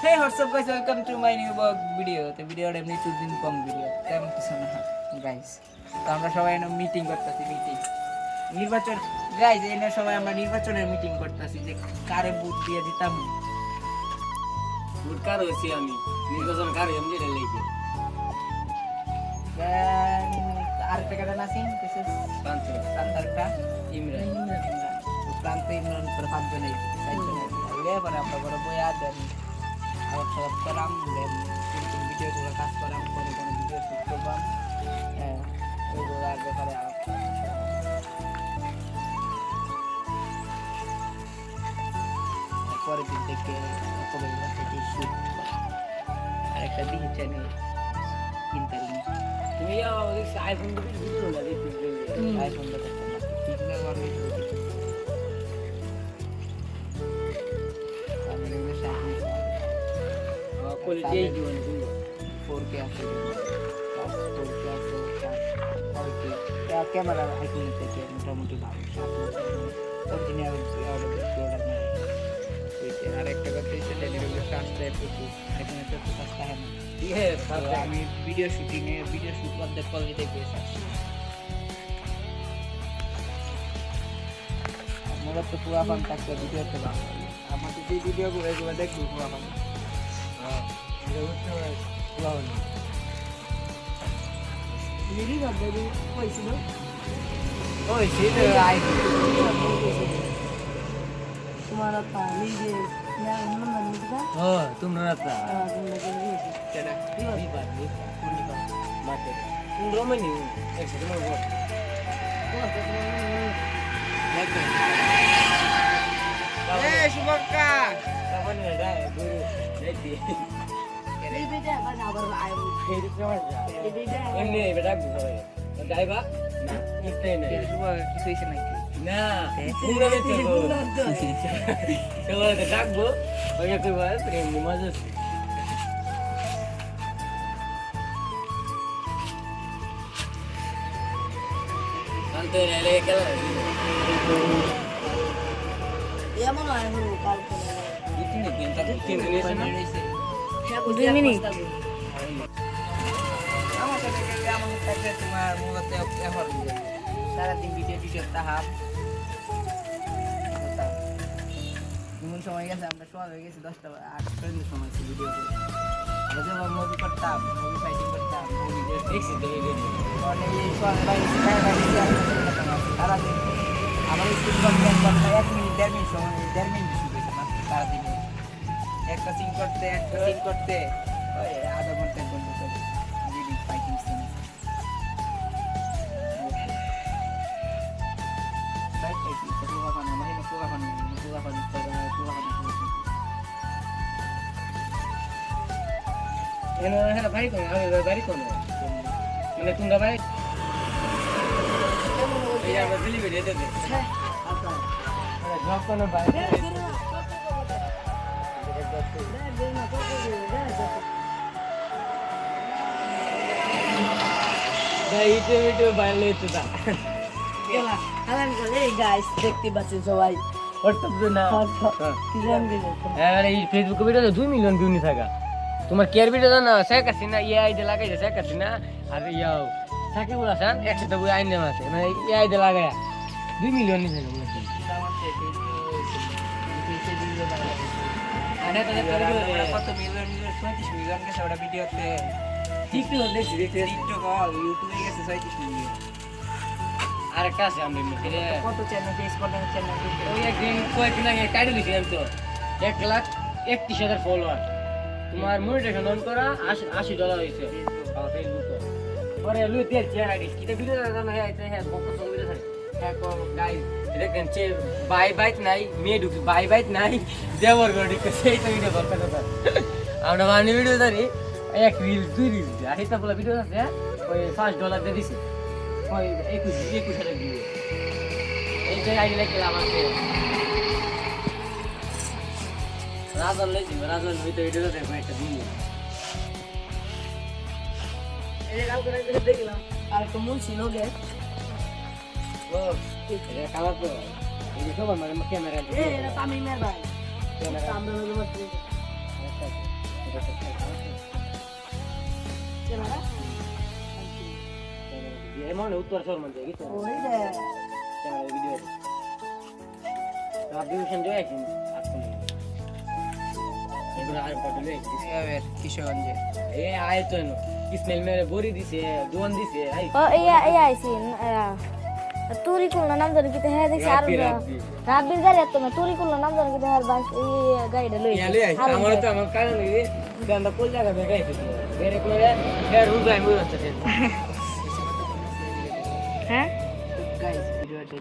Hey, what's up guys? Welcome to my new vlog video. The video এমনি চুদিন কম video তেমন কিছু না guys. তো আমরা সবাই এনে মিটিং করতেছি নির্বাচন গাইস এনে সবাই আমরা নির্বাচনের মিটিং করতেছি যে কারে ভোট দিয়ে দিতাম। ভোট কার হইছি আমি নির্বাচন কার এমনি লেগে আরেকটা কাটা নাসিং this is প্রান্তরটা ইমরান প্রান্ত ইমরান পর পাঁচজনের সাইডে পরে আমরা বড় বইয়া দেন আর সব করাম দেন ভিডিওগুলো কাজ করাম কোনো ভিডিও শুট করবাম হ্যাঁ ওইগুলো আর ব্যাপারে পরের দিন থেকে কবে থেকে শুট আরেকটা দিকে চ্যানেল ইন্টারনেট তুমি আমাদের আইফোন দিয়ে ভিডিও না দেখতে আইফোন দেখতে ঠিক না আর কোয়ালিটি এই জীবন কিন্তু 4K আছে 4K আছে আর ক্যামেরা আইফোন থেকে মোটামুটি ভালো অরিজিনাল আর একটা কথা হচ্ছে ডেলিভারি কাজটা প্রচুর এখানে তো কাজটা হয় না আমি ভিডিও শুট করতে কোয়ালিটি পেয়েছি আমরা তো পুরো ফান থাকতে ভিডিওতে ভালো আমাদের যে ভিডিওগুলো এগুলো দেখবো পুরো ফান এমনি বেটা যাইবা না ইস্তাই না কিছু হয়েছে নাকি না পুরো বেতে সবাই ডাকবো ওই একটু বল প্রেম মজা কালকে রে কেলা এমন হয় হলো কালকে ইতিনে দিনটা তিন দিন এসে না 2 মিনিট আমার সাথে গেলে আমাদের সাথে তোমার মূলত এফর দিবে সারাদিন ভিডিও তাহাব এমন সময় গেছে আমরা সময় হয়ে গেছি 10টা 8টার সময় ছিল ভিডিও করে আমরা যখন মুভি করতাম মুভি ফাইটিং করতাম মুভি দেখছি তো এই ভিডিও অনেক এই সময় ভাই সারাদিন আমার স্কুল করতে 1 মিনিট 1.5 মিনিট সময় 1.5 মিনিট শুরু হয়েছে মাত্র সারাদিন একটা সিন করতে ওই আধা ঘন্টা ঘন্টা ভিডিও ফাইটিং সিন এনে ভাই কোন আমি বাড়ি কোন মানে তোমরা ভাই এই আমরা দিলি ভিডিও দে হ্যাঁ আচ্ছা মানে জব কোন ভাই ভাই ভিডিও ভাইরাল হচ্ছে না হালান করে গাইস দেখতে পাচ্ছেন সবাই হোয়াটসঅ্যাপ না কি জানবেন হ্যাঁ এই ফেসবুক ভিডিও 2 মিলিয়ন ভিউ নি থাকা তোমার কেয়ার ভিডিও না শেখ হাসিনা এআই দিয়ে লাগাইছে শেখ হাসিনা আর ইয়াও সাকিবুল হাসান একসাথে বই আইন দেওয়া আছে মানে এআই দিয়ে লাগায়া 2 মিলিয়ন নি থাকা বলছি কত মিলিয়ন 35 মিলিয়ন গেছে ওটা ভিডিওতে টিকটক দেখছি টিকটক ইউটিউবে গেছে 36 মিলিয়ন আর একটা আছে আমরা কত চ্যানেল ফেস কন্টেন্ট চ্যানেল ওই একদিন কয়েকদিন আগে টাইটেল দিয়েছিলাম তো 1,31,000 ফলোয়ার তোমার মোনেটাইজেশন অন করা $80 হয়েছে ফেসবুকে পরে লুই তেল চেহারা দিস কিটা ভিডিও না হ্যাঁ বকর সঙ্গ ভিডিও থাকে হ্যাঁ গাইস দেখেন চে বাইট নাই মেয়ে ঢুকি বাইট নাই দেওয়ার গড়ি সেই তো ভিডিও দরকার কথা আমরা বানি ভিডিও জানি এক রিল 2 রিল আর এটা বলা ভিডিও আছে ওই $5 দিয়ে দিছি ওই 21,000 ভিউ এইটাই আইডি লাগলে আমাকে রাজন লেজি রাজন ভিডিও দেখো একটা দিন এই কালকে রাতে দেখলাম আর একটা মূল ছিল গে ও এটা কালার তো এই সবার মানে ক্যামেরা এটা তামিমের ভাই আমরা হলো এমন উত্তর সর মধ্যে গেছে ওই রে ভিডিও ডিভিশন দিয়ে কি আসলে এগুলো আর পটলে এবার কিশোরগঞ্জে এ আয় তো না স্মেল মেরে বড়ি দিছে দোন দিছে আই ও এই আইছি তুরি কুলনা নাম জানি কিতে হ্যাঁ দেখছি আর রাব্বির গাড়ি তো না তুরি কুলনা নাম জানি কিতে হ্যাঁ বাস এই গাড়িটা লই ইয়ালে আই আমার তো আমার কারণ এই আমরা কোন জায়গা বেগাইছি বেরে করে এর রুজাই মুই হচ্ছে হ্যাঁ গাইস ভিডিওটা